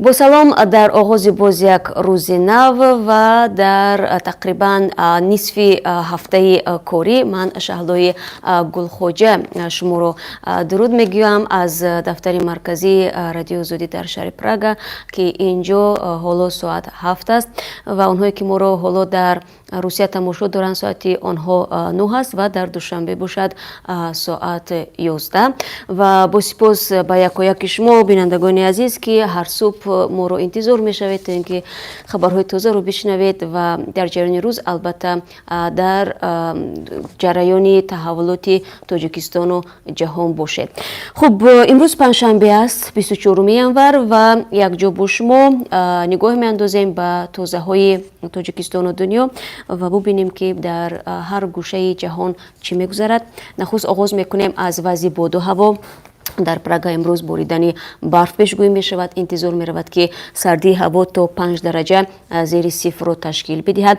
با سلام در آغاز باز یک روز نو و در تقریبا نصف هفته کاری من شهلای گلخوجه شما رو درود میگویم از دفتر مرکزی رادیو زودی در شهر پراگ که اینجا حالا ساعت 7 است و اونهایی که ما رو حالا در روسیه تماشا دارن ساعت آنها 9 است و در دوشنبه باشد ساعت 11 و با سپاس با یک شما بینندگان عزیز که هر صبح ما رو انتظار میشوید تا اینکه خبرهای تازه رو بشنوید و در جریان روز البته در جریان تحولات تاجیکستان و جهان باشید. خب امروز پنجشنبه است 24 ینور و یک جا با شما نگاه میاندازیم به تازه های تاجیکستان و دنیا و ببینیم که در هر گوشه جهان چی میگذرد. نخست آغاز میکنیم از وضع باد و هوا. در پراگ امروز بریدن برف پیشگویی می شود. انتظار می رود که سردی هوا تا 5 درجه زیر صفر را تشکیل بدهد.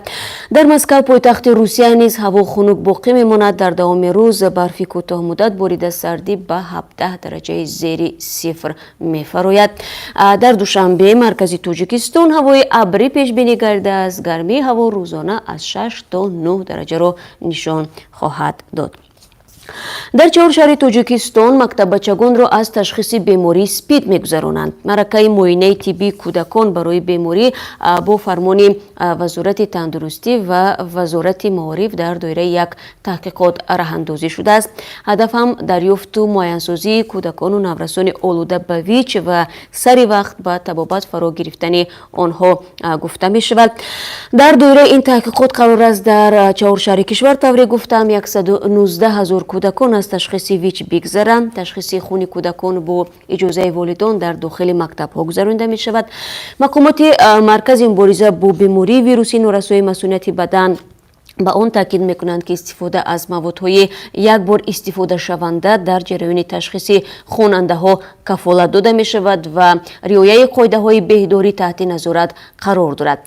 در مسکو پایتخت روسیه نیز هوا خنک باقی می ماند. در دوام روز برفی کوتاه مدت بریده سردی به 17 درجه زیر صفر می فراید. در دوشنبه مرکزی تاجیکستان هوای ابری پیش بینی گردیده است. گرمی هوا روزانه از 6 تا 9 درجه را نشان خواهد داد. در 4 شهر تاجیکستان مکتب بچگان را از تشخیص بیماری سپید میگذرانند. مرکه معاینه طبی کودکان برای بیماری با فرمان وزارت تندرستی و وزارت معارف در دایره یک تحقیقات راه اندازی شده است. هدف هم دریافت و معاینه‌سازی کودکان و نورسان آلوده به ویچ و سری وقت به طبابت فرا گرفتن آنها گفته می شود. در دایره این تحقیقات قرار است در 4 شهر کشور طوری گفتم 119,000 کودکان از تشخیص ویچ بگذرند. تشخیص خون کودکان با اجازه والدان در داخل مکتب ها گذرانده می شود. مقامات مرکز مبارزه با بیماری ویروسی نورسای مسئولیت بدن با آن تاکید میکنند که استفاده از موادهای یک بار استفاده شونده در جریان تشخیص خواننده ها کفالت داده می شود و رعایت قاعده های بهداری تحت نظارت قرار دارد.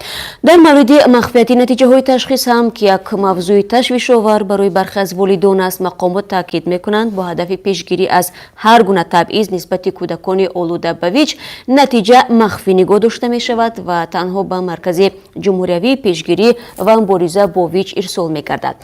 در مورد مخفیت نتیجه های تشخیص هم که یک موضوع تشویش آور برای برخی از والدان است، مقامات تاکید میکنند با هدف پیشگیری از هر گونه تبعیض نسبت کودکان آلوده به ویچ نتیجه مخفی نگاه داشته می شود و تنها به مرکز جمهوری پیشگیری و مبارزه با ویچ ارسال می‌گردد.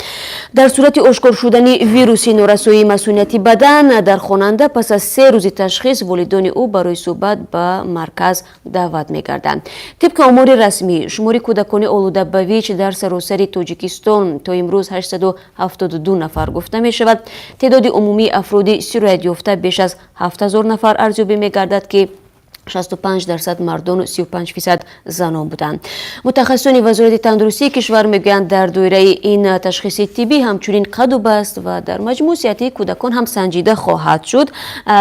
در صورت آشکار شدن ویروس نورسایی مسئولیت بدن در خواننده پس از 3 روز تشخیص والدین او برای صحبت به مرکز دعوت می‌گردند. طبق آمار رسمی شمار کودکان آلوده به ویچ در سراسر تاجیکستان تا امروز 872 نفر گفته می‌شود. تعداد عمومی افراد سیرایت یافته بیش از 7000 نفر ارزیابی می‌گردد که 65% مردان و 35% زنان بودند. متخصصان وزارت تندرستی کشور میگویند در دایره این تشخیص طبی همچنین قد و بست و در مجموع صحتی کودکان هم سنجیده خواهد شد،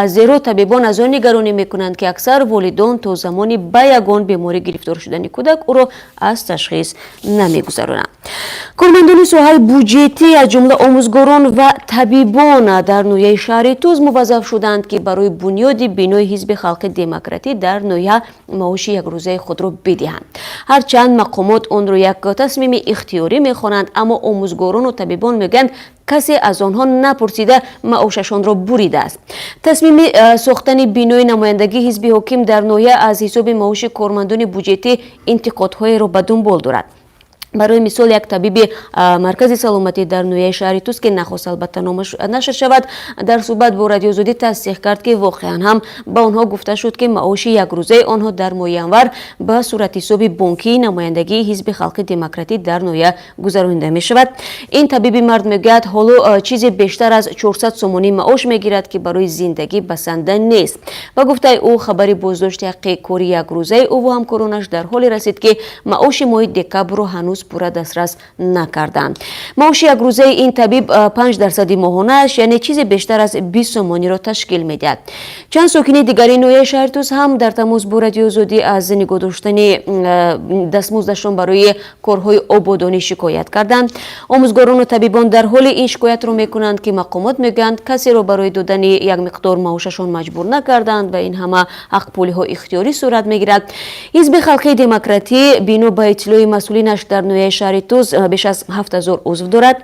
زیرا طبیبان از آن نگرانی میکنند که اکثر والدان تا زمانی به یگان بیماری گرفتار شدن کودک او را از تشخیص نمیگذرانند. کارمندان ساحه بودجتی از جمله آموزگاران و طبیبان در نویه شهر توز موظف شدند که برای بنیاد بینای حزب خلق دموکراتی در نویه معاش یک روزه خود را بدهند. هرچند مقامات آن را یک تصمیم اختیاری میخوانند، اما آموزگاران و طبیبان میگویند کسی از آنها نپرسیده معاششان را بریده است. تصمیم ساختن بینای نمایندگی حزب حاکم در نویه از حساب معاش کارمندان بودجتی انتقادهای را به دنبال دارد. برای مثال یک طبیب مرکز سلامتی در نویه شهر توس که نخواست البته نامش نشر شود در صحبت با رادیو زودی تصدیق کرد که واقعا هم با آنها گفته شد که معاش یک روزه آنها در ماه ینور به صورت حساب بانکی نمایندگی حزب خلق دموکراتی در نویه گذرانده می شود. این طبیب مرد میگوید حالا چیزی بیشتر از 400 سومانی معاش میگیرد که برای زندگی بسنده نیست و گفته او خبری بازداشت حق کاری یک روزه او و همکارانش در حالی رسید که معاش ماه دکبر را هنوز پورا دسترس نکردند. معاش یک روزه این طبیب 5% ماهانه‌اش یعنی چیزی بیشتر از 20 سومانی را تشکیل میدهد. چند ساکن دیگری نویه شهر توس هم در تماس با رادیو زودی از نگاه داشتن دستمزدشان برای کارهای آبادانی شکایت کردند. آموزگاران و طبیبان در حال این شکایت را میکنند که مقامات میگویند کسی را برای دادن یک مقدار معاششان مجبور نکردند و این همه حق پولی ها اختیاری صورت میگیرد. حزب خلق دموکراتی بنا به اطلاع مسئولینش در نویه شهر توس بیش از 7000 عضو دارد.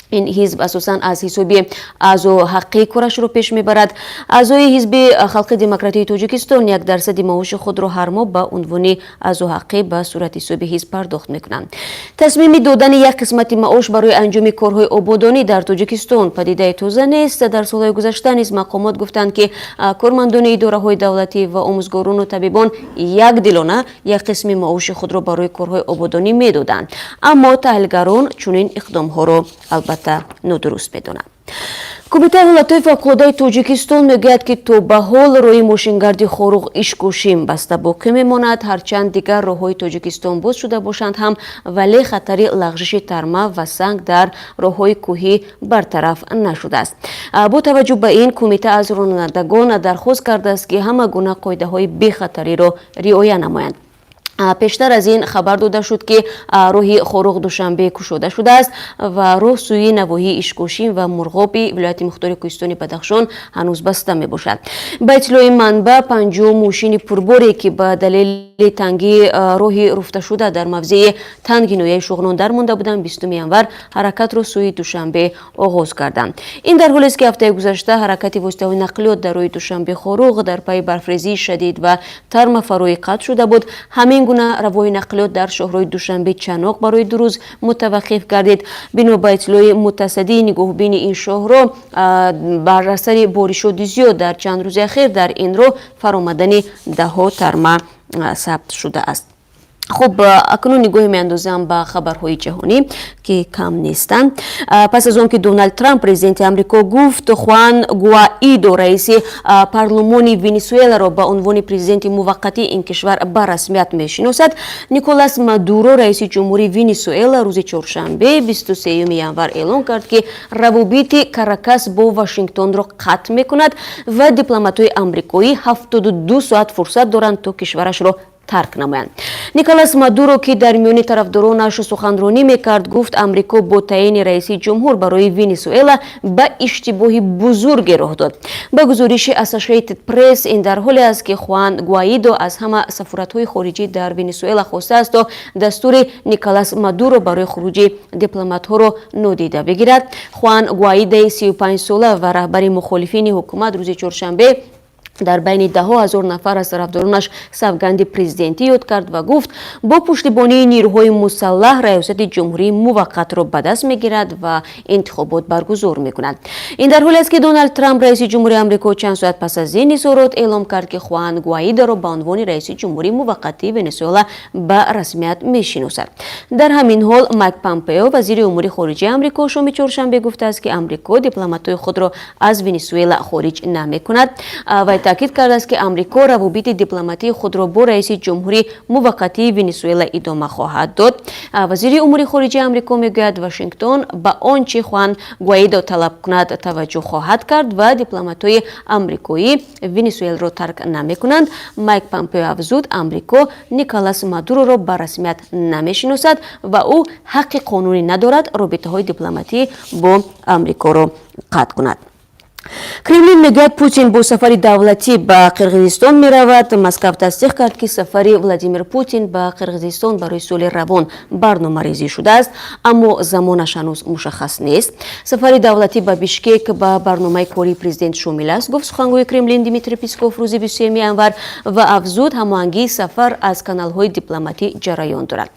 این حزب اساساً از حسابی اعضا حقی کورش رو پیش میبرد. اعضای حزب خلق دموکراتی تاجیکستان 1% معاش خود را هر ماه به عنوان اعضا حقی به صورت حساب حزب پرداخت میکنند. تصمیم دادن یک قسمت معاش برای انجام کارهای آبادانی در تاجیکستان پدیده تازه نیست. در سالهای گذشته نیز مقامات گفتند که کارمندان اداره‌های دولتی و آموزگاران و طبیبان یک دلانه یک قسم معاش خود را برای کارهای آبادانی میدادند، اما تحلیلگران چنین اقدام‌ها را البته نادرست می‌دانند. کمیته حالتهای فوق‌العاده تاجیکستان میگوید که تا به حال روی ماشینگردی خاروق ایشکوشیم بسته باقی میماند. هرچند دیگر راههای تاجیکستان باز شده باشند هم، ولی خطر لغزش ترمه و سنگ در راههای کوهی برطرف نشده است. با توجه به این، کمیته از رانندگان درخواست کرده است که همه گونه قاعده‌های بی‌خطری را رعایت نمایند. پیشتر از این خبر داده شد که راه خاروق دوشنبه گشوده شده است و راه سوی نواحی ایشکوشیم و مرغاب ولایت مختار کوهستان بدخشان هنوز بسته می باشد. به اطلاع منبع 50 ماشین پرباری که به دلیل تنگی راه رفته شده در موضع تنگ نویه شغلان درمانده بودند 20 ینور حرکت را سوی دوشنبه آغاز کردند. این در حالی است که هفته گذشته حرکت واسطه‌های نقلیات در راه دوشنبه خاروق در پی برفریزی شدید و ترم فراوی قطع شده بود. همین گونه روای نقلیات در شهرهای دوشنبه چناق برای 2 روز متوقف گردید. بنا به اطلاع متصدی نگاهبین این شهر را بر اثر بارشات زیاد در چند روز اخیر در این راه فرآمدن ده‌ها ترمه ثبت شده است. خب اکنون نگاه میاندازم به خبرهای جهانی که کم نیستند. پس از آن که دونالد ترامپ پرزیدنت آمریکا گفت خوان گوائیدو رئیس پارلمان ونزوئلا را به عنوان پرزیدنت موقتی این کشور به رسمیت میشناسد، نیکولاس مادورو رئیس جمهوری ونزوئلا روز چهارشنبه 23 ینور اعلام کرد که روابط کاراکاس با واشنگتن را قطع میکند و دیپلمات‌های آمریکایی 72 ساعت فرصت دارند تا کشورش را ترک نمایند. نیکولاس مادورو که در میان طرفدارانش سخنرانی میکرد گفت آمریکا با تعیین رئیس جمهور برای ونزوئلا به اشتباهی بزرگی راه داد. به گزارش اسوسییتد پرس، این در حالی است که خوان گوائیدو از همه سفارت‌های خارجی در ونزوئلا خواسته است تا دستور نیکولاس مادورو برای خروج دیپلمات‌ها را نادیده بگیرد. خوان گوائیدو 35 ساله و رهبر مخالفین حکومت روز چهارشنبه در بین 10,000 نفر از طرفدارانش سوگند پرزیدنتی یاد کرد و گفت با پشتیبانی نیروهای مسلح ریاست جمهوری موقت را به دست میگیرد و انتخابات برگزار میکند. این در حالی است که دونالد ترامپ رئیس جمهوری آمریکا چند ساعت پس از این اظهارات اعلام کرد که خوان گوائیدو را به عنوان رئیس جمهوری موقتی ونزوئلا به رسمیت میشناسد. در همین حال مایک پامپئو وزیر امور خارجه آمریکا شام چهارشنبه گفته است که آمریکا دیپلمات‌های خود را از ونزوئلا خارج نمیکند و تاکید کرده است که آمریکا روابط دیپلماتی خود را با رئیس جمهوری موقتی ونزوئلا ادامه خواهد داد. وزیر امور خارجه آمریکا میگوید واشنگتن به آنچه خوان گوائیدو طلب کند توجه خواهد کرد و دیپلمات‌های آمریکایی ونزوئلا را ترک نمی‌کنند. مایک پامپئو افزود آمریکا نیکولاس مادورو را به رسمیت نمی‌شناسد و او حق قانونی ندارد رابطه‌های دیپلماتی با آمریکا را قطع کند. کرملین میگوید پوتین با سفر دولتی به قرقیزستان می رود. مسکو تصدیق کرد که سفر ولادیمیر پوتین به قرقیزستان برای سال روان برنامه ریزی شده است، اما زمانش هنوز مشخص نیست. سفر دولتی به بیشکک به برنامه کاری پرزیدنت شامل است، گفت سخنگوی کرملین دیمیتری پیسکوف روز 23 ینور و افزود هماهنگی سفر از کانال‌های دیپلماتی جریان دارد.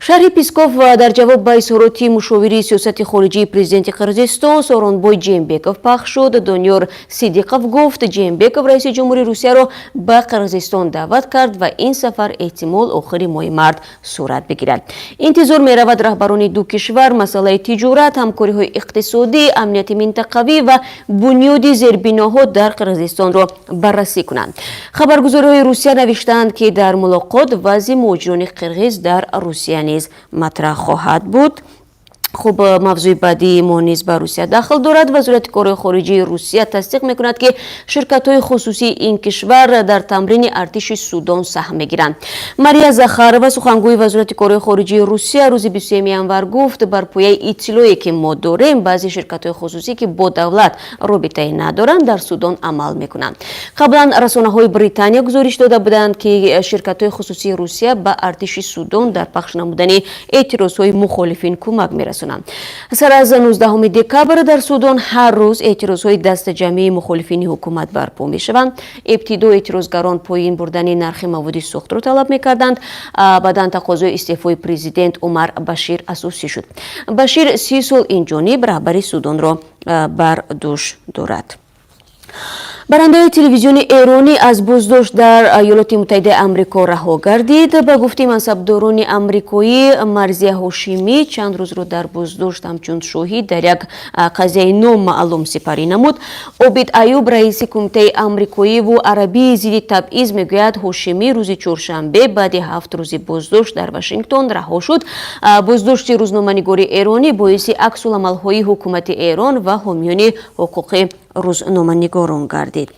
شرح پیسکوف در جواب به اظهارات مشاور سیاست خارجی پرزیدنت قرقیزستان سورونبای جیمبکوف پخش شد. دانیار صدیقوف گفت جیمبکوف رئیس جمهوری روسیه را به قرقیزستان دعوت کرد و این سفر احتمال آخر ماه مارس صورت بگیرد. انتظار می رود رهبران دو کشور مسئله تجارت، همکاری‌های اقتصادی، امنیت منطقوی و بنیاد زیربناها در قرقیزستان را بررسی کنند. خبرگزاری‌های روسیه نوشتند که در ملاقات وضع مهاجران قرقیز در روسیه نیز مطرح خواهد بود. خب موضوع بعدی ما نیز به روسیه داخل دارد. وزارت کار خارجه روسیه تصدیق میکند که شرکت‌های خصوصی این کشور در تمرین ارتش سودان سهم میگیرند. ماریا زاخارова سخنگوی وزارت کار خارجه روسیه روز 23 ینور گفت بر پایه اطلاعی که ما داریم بعضی شرکت‌های خصوصی که با دولت رابطه ندارند در سودان عمل میکنند. قبلا رسانه‌های بریتانیا گزارش داده بودند که شرکت‌های خصوصی روسیه به ارتش سودان در پخش نمودن اعتراض‌های مخالفین کمک می‌رسانند. расонанд. сар аз 19 декабр дар Судон ҳар рӯз эътирозҳои дастаҷамъии мухолифини ҳукумат барпо мешаванд. ибтидо эътирозгарон поин бурдани нархи маводи сӯхтро талаб мекарданд. баъдан тақозои истеъфои президент Умар Башир асосӣ шуд. Башир 30 сол инҷониб раҳбари Судонро бар дӯш дорад. барандаи телевизиони эронӣ аз буздошт дар Иёлоти Муттаҳидаи Амрико раҳо гардид. ба гуфти мансабдорони амрикоӣ, Марзия Ҳошимӣ чанд рӯзро дар буздошт ҳамчун шоҳид дар як қазияи номаълум сипарӣ намуд. Обид Аюб, раиси Кумитаи амрикоиву арабии зидди табъиз мегӯяд, Ҳошимӣ рӯзи чоршанбе баъди 7 рӯзи буздошт дар Вашингтон раҳо шуд. буздошти рӯзноманигори эронӣ боиси аксуламалҳои ҳукумати Эрон ва ҳомиёни ҳуқуқи рӯзноманигорон гардид.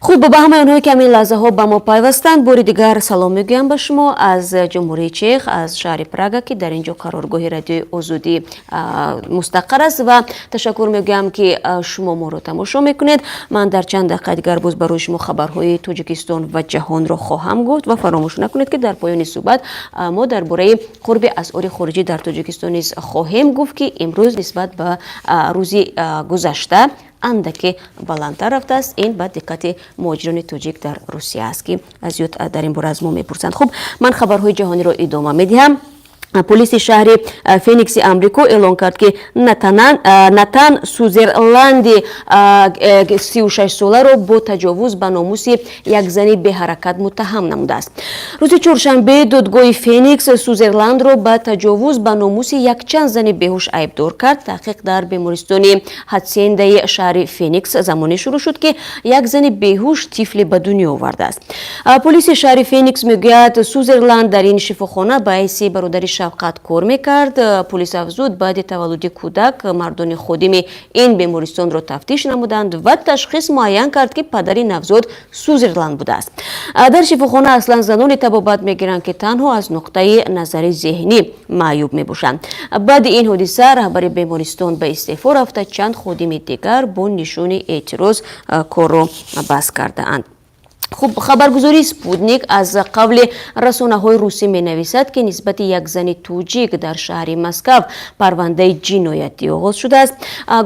хуб, ба ҳамаи онҳое ки ҳамин лаҳзаҳо ба мо пайвастанд, бори дигар салом мегӯям ба шумо аз ҷумҳурии Чех, аз шаҳри Прага, ки дар ин ҷо қароргоҳи радиои Озодӣ мустақар аст, ва ташаккур мегӯям ки шумо моро тамошо мекунед. ман дар чанд дақиқа дигар боз барои шумо хабарҳои Тоҷикистон ва ҷаҳонро хоҳам гуфт ва фаромӯш накунед ки дар поёни суҳбат мо дар бораи қурби асъори хориҷӣ дар Тоҷикистон низ хоҳем гуфт ки имрӯз нисбат ба рӯзи гузашта андаке баландтар рафтааст. ин ба диққати муҳоҷирони тоҷик дар Русия аст ки зиёд дар ин бора аз мо мепурсанд. хуб, ман хабарҳои ҷаҳониро идома медиҳам. Полиси шаҳри Феникси Амрико эълон кард ки Натан Сузерланди 36-соларо бо таҷовуз ба номуси як зани беҳаракат муттаҳам намудааст. рӯзи чоршанбе додгоҳи Феникс Сузерландро ба таҷовуз ба номуси якчанд зани беҳуш айбдор кард. таҳқиқ дар бемористони Ҳатсендаи шаҳри Феникс замоне шурӯъ шуд ки як зани беҳуш тифли ба дунё овардааст. полиси шаҳри Феникс мегӯяд, Сузерланд дар ин шифохона ба ҳайси бародари шафқат кор мекард. полис афзуд баъди таваллуди кӯдак мардони ходими ин бемористонро тафтиш намуданд ва ташхис муайян кард ки падари навзод Сузерланд будааст. дар шифохона аслан заноне табобат мегиранд ки танҳо аз нуқтаи назари зеҳнӣ маъюб мебошанд. баъди ин ҳодиса раҳбари бемористон ба истеъфо рафта, чанд ходими дигар бо нишони эътироз корро бас кардаанд. хуб, хабаргузории Спутник аз қавли расонаҳои русӣ менависад ки нисбати як зани тоҷик дар шаҳри Москав парвандаи ҷиноятӣ оғоз шудааст.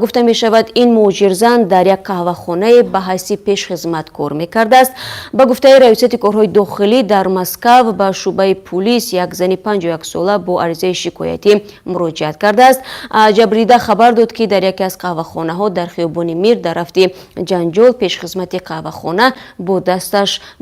гуфта мешавад, ин муҳоҷирзан дар як қаҳвахонае ба ҳайси пешхизмат кор мекардааст. ба гуфтаи раисати корҳои дохилӣ дар Москав ба шуъбаи пулис як зани 51-сола бо аризаи шикоятӣ муроҷиат кардааст. ҷабрида хабар дод ки дар яке аз қаҳвахонаҳо дар хиёбони Мир дар рафти ҷанҷол пешхизмати қаҳвахона бо даст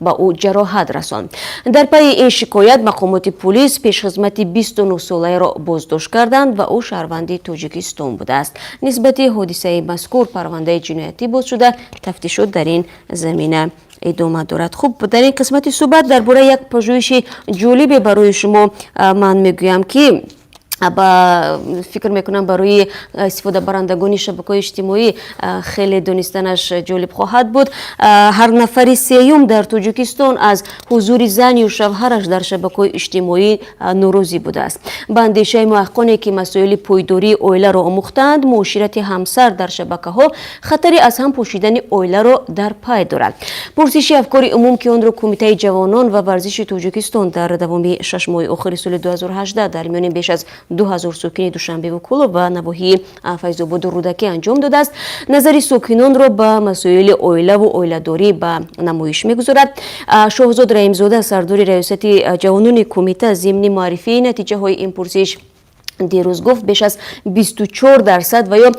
ба ӯ ҷароҳат расонд. дар пайи ин шикоят мақомоти полис пешхизмати 29-солаеро боздошт карданд ва ӯ шаҳрванди Тоҷикистон будааст. нисбати ҳодисаи мазкур парвандаи ҷиноятӣ боз шуда, тафтишот дар ин замина идома дорад. хуб, дар ин қисмати суҳбат дар бораи як пажӯҳиши ҷолибе барои шумо ман мегӯям ки фикр мекунам барои истифодабарандагони шабакаҳои иҷтимоӣ хеле донистанаш ҷолиб хоҳад буд. ҳар нафари сеюм дар Тоҷикистон аз ҳузури занию шавҳараш дар шабакаҳои иҷтимоӣ норозӣ будааст. ба андешаи муҳаққиқоне ки масоили пойдории оиларо омӯхтаанд, муоширати ҳамсар дар шабакаҳо хатари аз ҳам пошидани оиларо дар пай дорад. пурсиши афкори умум ки онро Кумитаи ҷавонон ва варзиши Тоҷикистон дар давоми 6 моҳи охири соли 2018 дар миёни беш аз 2000 сокини Душанбеву Кӯло ва навоҳии Файзободу Рӯдакӣ анҷом додааст. назари сокинонро ба масоили оилаву оиладорӣ ба намоиш мегузорад. Шоҳзод Раимзода, сардори раёсати ҷавонони кумита, зимни муаррифии натиҷаҳои ин пурсиш дирӯз гуфт, беш аз 24% ва ё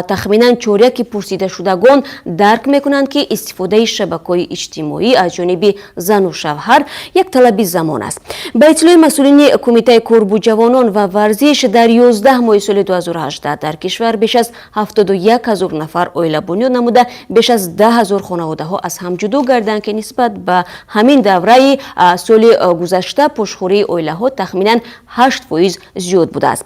тахминан чоряки пурсидашудагон дарк мекунанд ки истифодаи шабакаҳои иҷтимоӣ аз ҷониби зану шавҳар як талаби замон аст. ба иттилои масъулини Кумитаи Корбу ҷавонон ва варзиш, дар 11 моҳи соли 2018 дар кишвар беш аз 71 000 нафар оила бунёд намуда, беш аз 10 000 хонаводаҳо аз ҳам ҷудо гардиданд ки нисбат ба ҳамин давраи соли гузашта пошхӯрии оилаҳо тахминан 8% зиёд будааст.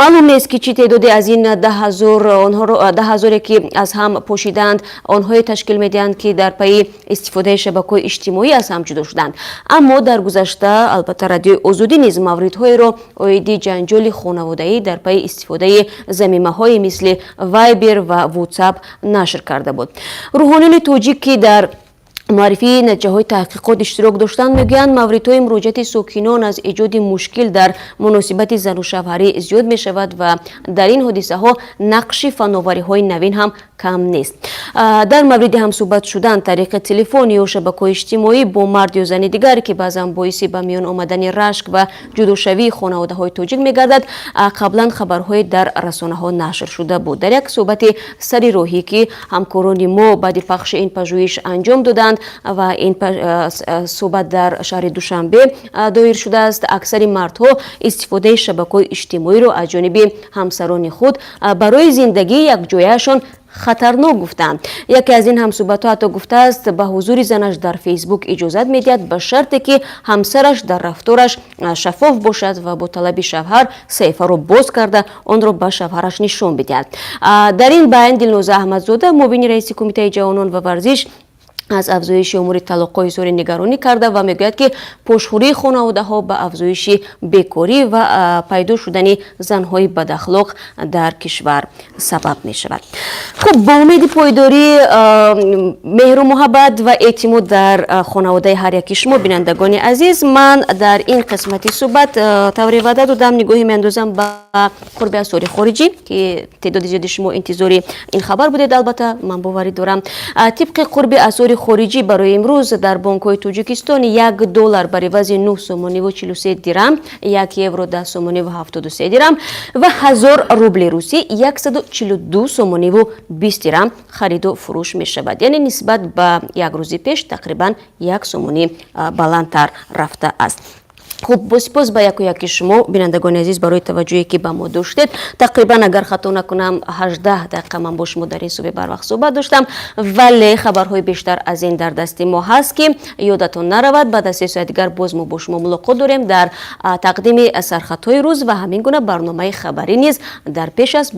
маълум нест ки чӣ теъдоде аз ин 10 000 ки аз ҳам пошиданд онҳое ташкил медиҳанд ки дар пайи истифодаи шабакаҳои иҷтимоӣ аз ҳам ҷудо шуданд. аммо дар гузашта албатта радиои Озодӣ низ мавридҳоеро оиди ҷанҷоли хонаводаӣ дар пайи истифодаи замимаҳои мисли Вайбер ва WhatsApp нашр карда буд. рӯҳониёни тоҷик ки дар معرفی نتیجه‌های تحقیقات اشتراک داشتند میگویند موردهای مراجعت ساکنان از ایجاد مشکل در مناسبت زن و شوهری زیاد می شود و در این حادثه ها نقش فناوری‌های نوین هم کم نیست. در مورد هم صحبت شدن طریق تلفن یا شبکه‌های اجتماعی با مرد یا زن دیگر که بعضا باعث به میان آمدن رشک و جداشوی خانواده‌های تاجیک می‌گردد، قبلا خبرهای در رسانه‌ها نشر شده بود. در یک صحبت سری راهی که همکاران ما بعد پخش این پژوهش انجام دادند و این صحبت در شهر دوشنبه دایر شده است، اکثر مردها استفاده شبکه‌های اجتماعی را از جانب همسران خود برای زندگی یک جایشان خطرناک گفتند. یکی از این همصحبت‌ها حتی گفته است به حضور زنش در فیسبوک اجازت می‌دهد به شرطی که همسرش در رفتارش شفاف باشد و با طلب شوهر صحیفه را باز کرده آن را به شوهرش نشان بدهد. در این بیان دلنوزه احمدزاده معاون رئیس کمیته جوانان و ورزش از افزایش امور طلاق‌ها اظهار نگرانی کرده و میگوید که پشتخوری خانواده‌ها به افزایش بیکاری و پیدا شدن زن‌های بداخلاق در کشور سبب می‌شود. خب با امید پایداری، مهر و محبت و اعتماد در خانواده هر یک شما بینندگان عزیز، من در این قسمتی صحبت طوری وعده دادم نگاهی می‌اندازم به قرب اسعار خارجی که تعداد زیادی شما انتظار این خبر بودید. البته من باوری دارم طبق قرب اسعار خارجی برای امروز در بانک‌های تاجیکستان $1 بر عوض 9 سومانی و 43 درم، 1 یورو 10 سومانی و 73 درم و 1000 روبل روسی 142 سومانی و 20 درم خرید و فروش می شود. یعنی نسبت به یک روز پیش تقریبا 1 سومانی بلندتر رفته است. خب با سپاس به یک شما بینندگان عزیز برای توجهی که به ما داشتید. تقریبا اگر خطا نکنم 18 دقیقه من با شما در این صبح بر وقت صحبت داشتم، ولی خبرهای بیشتر از این در دست ما هست که یادتون نرود بعد از 3 ساعت دیگر باز ما با شما ملاقات داریم در تقدیم سرخطهای روز و همین گونه برنامه خبری نیز در پیش است.